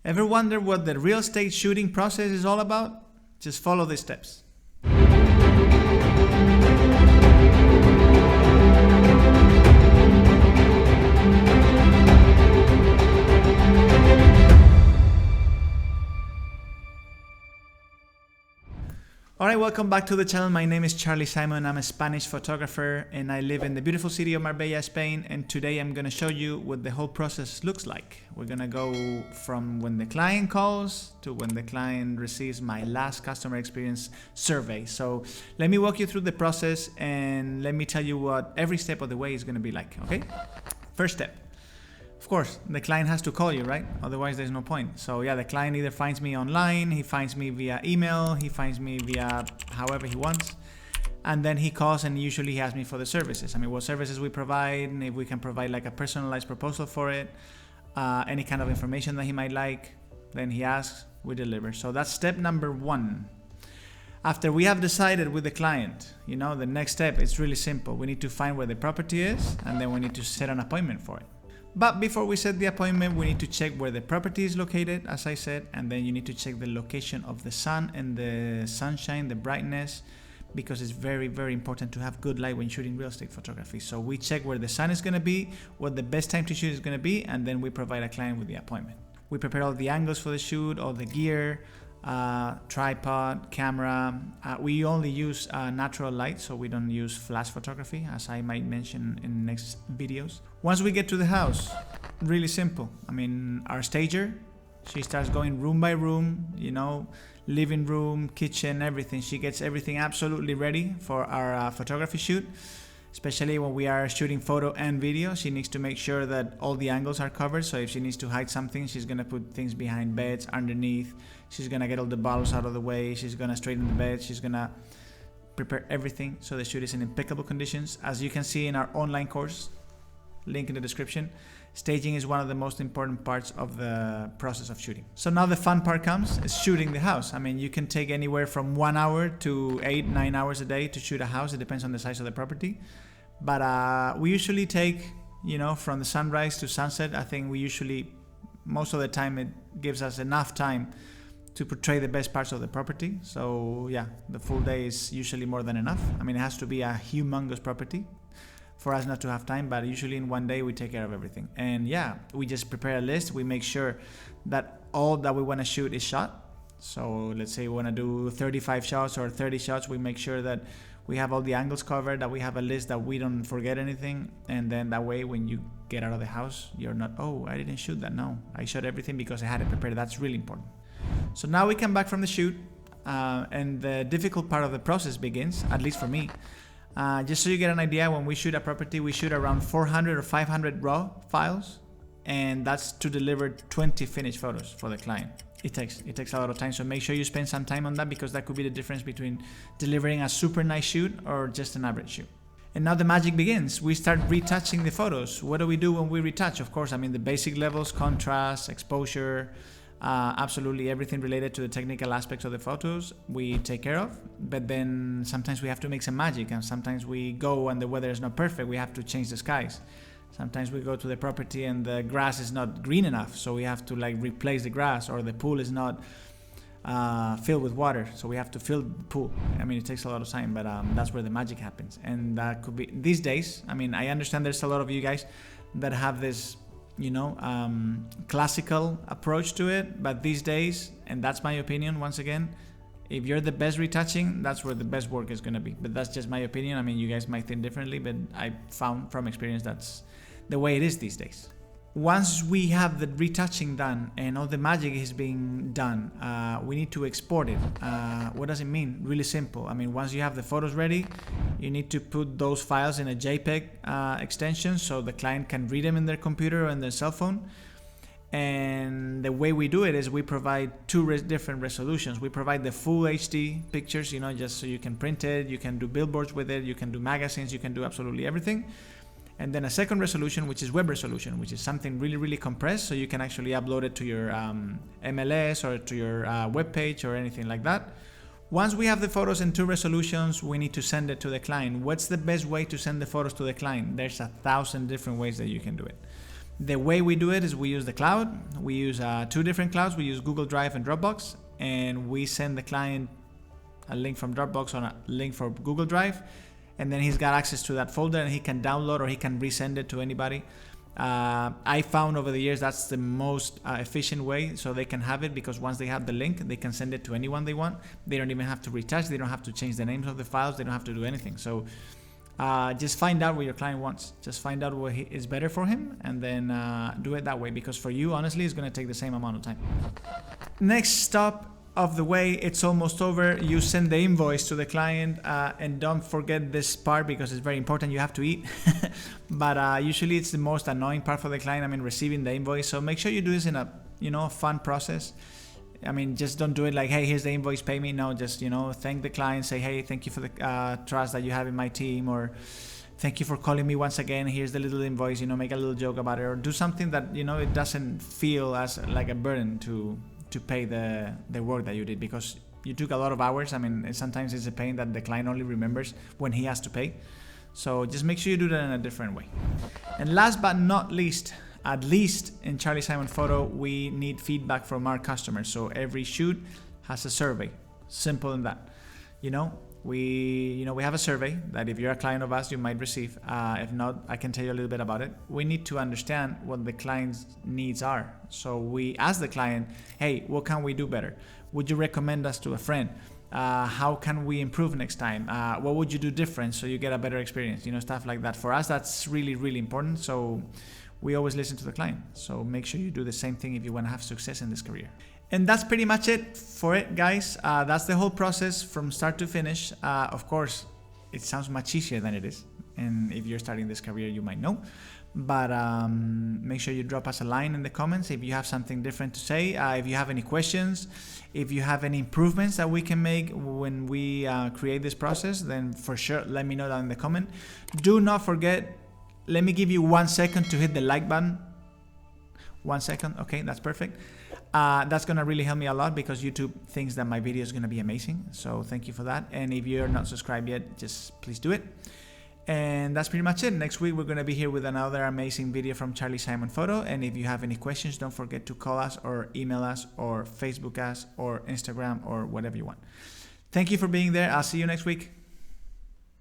Ever wonder what the real estate shooting process is all about? Just follow these steps. Alright, welcome back to the channel. My name is Charly Simon. I'm a Spanish photographer and I live in the beautiful city of Marbella, Spain. And today I'm going to show you what the whole process looks like. We're going to go from when the client calls to when the client receives my last customer experience survey. So let me walk you through the process and let me tell you what every step of the way is going to be like. Okay? First step. Of course, the client has to call you, right? Otherwise, there's no point. So yeah, the client either finds me online, he finds me via email, he finds me via however he wants, and then he calls and usually he asks me for the services. I mean, what services we provide, and if we can provide like a personalized proposal for it, any kind of information that he might like, then he asks, we deliver. So that's step number one. After we have decided with the client, you know, the next step is really simple. We need to find where the property is, and then we need to set an appointment for it. But before we set the appointment, we need to check where the property is located, as I said, and then you need to check the location of the sun and the sunshine, the brightness, because it's very, very important to have good light when shooting real estate photography. So we check where the sun is going to be, what the best time to shoot is going to be, and then we provide a client with the appointment. We prepare all the angles for the shoot, all the gear, tripod, camera. We only use natural light, so we don't use flash photography, as I might mention in next videos. Once we get to the house, really simple. I mean, our stager, she starts going room by room, you know, living room, kitchen, everything. She gets everything absolutely ready for our photography shoot. Especially when we are shooting photo and video, she needs to make sure that all the angles are covered. So if she needs to hide something, she's gonna put things behind beds, underneath. She's gonna get all the bottles out of the way. She's gonna straighten the bed. She's gonna prepare everything so the shoot is in impeccable conditions. As you can see in our online course, link in the description, staging is one of the most important parts of the process of shooting. So now the fun part comes, is shooting the house. I mean, you can take anywhere from 1 hour to 8-9 hours a day to shoot a house. It depends on the size of the property. But we usually take, you know, from the sunrise to sunset. I think we usually, most of the time, it gives us enough time to portray the best parts of the property. So yeah, the full day is usually more than enough. I mean, it has to be a humongous property for us not to have time, but usually in one day we take care of everything. And yeah, we just prepare a list. We make sure that all that we want to shoot is shot. So let's say we want to do 35 shots or 30 shots. We make sure that we have all the angles covered, that we have a list, that we don't forget anything. And then that way, when you get out of the house, you're not, oh, I didn't shoot that. No, I shot everything because I had it prepared. That's really important. So now we come back from the shoot and the difficult part of the process begins, at least for me. Just so you get an idea, when we shoot a property, we shoot around 400 or 500 raw files, and that's to deliver 20 finished photos for the client. It takes a lot of time, so make sure you spend some time on that, because that could be the difference between delivering a super nice shoot or just an average shoot. And now the magic begins. We start retouching the photos. What do we do when we retouch? Of course, I mean, the basic levels, contrast, exposure, absolutely everything related to the technical aspects of the photos we take care of. But then sometimes we have to make some magic, and sometimes we go and the weather is not perfect. We have to change the skies. Sometimes we go to the property and the grass is not green enough, so we have to like replace the grass, or the pool is not filled with water, so we have to fill the pool. I mean, it takes a lot of time, but that's where the magic happens. And that could be these days. I mean, I understand there's a lot of you guys that have this, you know, classical approach to it, but these days, and that's my opinion once again, if you're the best retouching, that's where the best work is going to be. But that's just my opinion. I mean, you guys might think differently, but I found from experience that's the way it is these days. Once we have the retouching done and all the magic is being done, we need to export it. What does it mean? Really simple. I mean, once you have the photos ready, you need to put those files in a JPEG extension so the client can read them in their computer or in their cell phone. And the way we do it is we provide two different resolutions. We provide the full HD pictures, you know, just so you can print it, you can do billboards with it, you can do magazines, you can do absolutely everything. And then a second resolution, which is web resolution, which is something really, really compressed, so you can actually upload it to your MLS or to your web page or anything like that. Once we have the photos in two resolutions, we need to send it to the client. What's the best way to send the photos to the client? There's 1,000 different ways that you can do it. The way we do it is we use the cloud. We use 2 different clouds. We use Google Drive and Dropbox, and we send the client a link from Dropbox on a link for Google Drive, and then he's got access to that folder and he can download or he can resend it to anybody. I found over the years that's the most efficient way, so they can have it, because once they have the link, they can send it to anyone they want. They don't even have to retouch, they don't have to change the names of the files, they don't have to do anything. So just find out what your client wants, just find out what is better for him, and then do it that way, because for you, honestly, it's going to take the same amount of time. Next stop of the way, it's almost over. You send the invoice to the client, and don't forget this part because it's very important. You have to eat. But usually it's the most annoying part for the client, I mean, receiving the invoice. So make sure you do this in a fun process. I mean, just don't do it like, hey, here's the invoice, pay me. No, just, thank the client, say, hey, thank you for the trust that you have in my team, or thank you for calling me once again, here's the little invoice, make a little joke about it, or do something that, it doesn't feel as like a burden to pay the work that you did, because you took a lot of hours. I mean, sometimes it's a pain that the client only remembers when he has to pay. So just make sure you do that in a different way. And last but not least, at least in Charly Simon Photo, we need feedback from our customers. So every shoot has a survey. Simple in that. We have a survey that if you're a client of us, you might receive. If not, I can tell you a little bit about it. We need to understand what the client's needs are. So we ask the client, hey, what can we do better? Would you recommend us to a friend? How can we improve next time? What would you do different so you get a better experience? Stuff like that. For us, that's really, really important. So we always listen to the client. So make sure you do the same thing if you want to have success in this career. And that's pretty much it for it, guys. That's the whole process from start to finish. Of course, it sounds much easier than it is. And if you're starting this career, you might know. But make sure you drop us a line in the comments if you have something different to say. If you have any questions, if you have any improvements that we can make when we create this process, then for sure, let me know down in the comment. Do not forget, let me give you 1 second to hit the like button. 1 second. Okay, that's perfect. That's going to really help me a lot, because YouTube thinks that my video is going to be amazing. So thank you for that. And if you're not subscribed yet, just please do it. And that's pretty much it. Next week, we're going to be here with another amazing video from Charly Simon Photo. And if you have any questions, don't forget to call us or email us or Facebook us or Instagram or whatever you want. Thank you for being there. I'll see you next week.